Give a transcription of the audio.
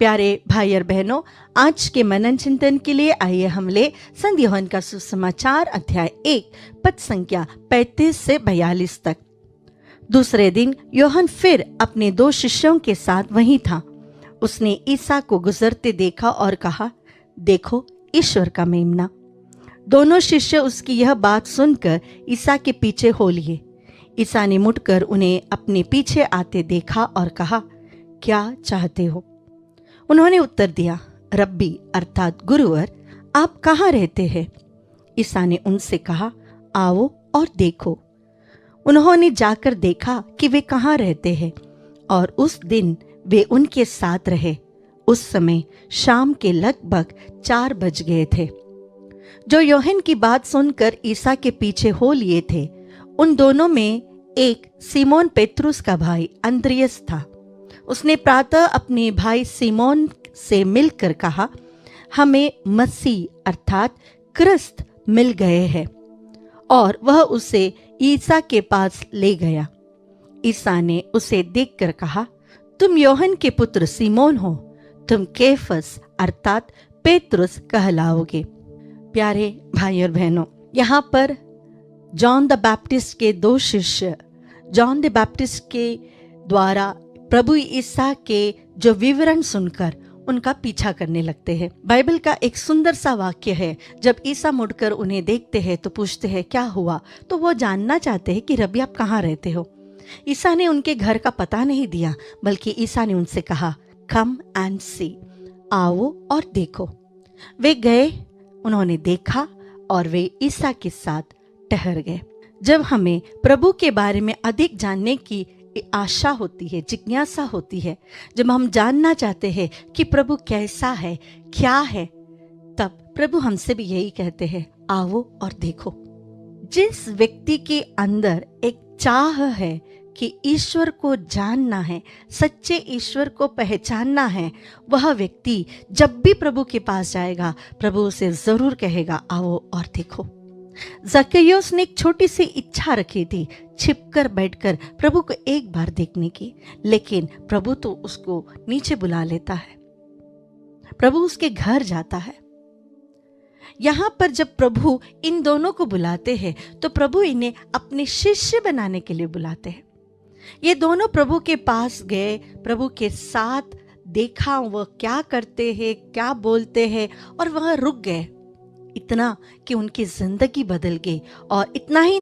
प्यारे भाई और बहनों, आज के मनन चिंतन के लिए आइए हम ले संत यूहन्ना का सुसमाचार अध्याय 1 पद संख्या 35 से 42 तक। दूसरे दिन यूहन्ना फिर अपने 2 शिष्यों के साथ वहीं था। उसने ईसा को गुजरते देखा और कहा, देखो ईश्वर का मेमना। दोनों शिष्य उसकी यह बात सुनकर ईसा के पीछे हो लिए। ईसा ने मुड़कर उन्हें अपने पीछे आते देखा और कहा, क्या चाहते हो? उन्होंने उत्तर दिया, रब्बी अर्थात गुरुवर, आप कहाँ रहते हैं? ईसा ने उनसे कहा, आओ और देखो। उन्होंने जाकर देखा कि वे कहाँ रहते हैं, और उस दिन वे उनके साथ रहे। उस समय शाम के लगभग 4 बज गए थे। जो यूहन्ना की बात सुनकर ईसा के पीछे हो लिए थे, उन दोनों में एक सीमोन पेत्रुस का भाई अंद्रियास था। उसने प्रातः अपने भाई सीमोन से मिलकर कहा, हमें मसीह अर्थात क्रिस्त मिल गए हैं, और वह उसे ईसा के पास ले गया। ईसा ने उसे देखकर कहा, तुम यूहन्ना के पुत्र सीमोन हो, तुम केफस अर्थात पेत्रुस कहलाओगे। प्यारे भाई और बहनों, यहाँ पर जॉन द बैप्टिस्ट के 2 शिष्य जॉन द बैप्टिस्ट के द्वारा प्रभु ईसा के जो विवरण सुनकर उनका पीछा करने लगते हैं। बाइबल का एक सुंदर सा वाक्य है, जब ईसा मुड़कर उन्हें देखते हैं तो पूछते हैं क्या हुआ, तो वो जानना चाहते हैं कि रब्बी आप कहाँ रहते हो। ईसा ने उनके घर का पता नहीं दिया, बल्कि ईसा ने उनसे कहा, कम एंड सी, आओ और देखो। वे गए, उन्होंने देखा और वे ईसा के साथ ठहर गए। जब हमें प्रभु के बारे में अधिक जानने की आशा होती है, जिज्ञासा होती है, जब हम जानना चाहते हैं कि प्रभु कैसा है, क्या है, तब प्रभु हमसे भी यही कहते हैं, आओ और देखो। जिस व्यक्ति के अंदर एक चाह है कि ईश्वर को जानना है, सच्चे ईश्वर को पहचानना है, वह व्यक्ति जब भी प्रभु के पास जाएगा, प्रभु उसे जरूर कहेगा, आओ और देखो। जक्कैयोस ने एक छोटी सी इच्छा रखी थी, छिपकर बैठकर प्रभु को एक बार देखने की, लेकिन प्रभु तो उसको नीचे बुला लेता है, प्रभु उसके घर जाता है। यहां पर जब प्रभु इन दोनों को बुलाते हैं, तो प्रभु इन्हें अपने शिष्य बनाने के लिए बुलाते हैं। ये दोनों प्रभु के पास गए, प्रभु के साथ देखा वह क्या करते हैं, क्या बोलते हैं, और वह रुक गए। इतना कि उनकी जिंदगी बदल गई। और इतना ही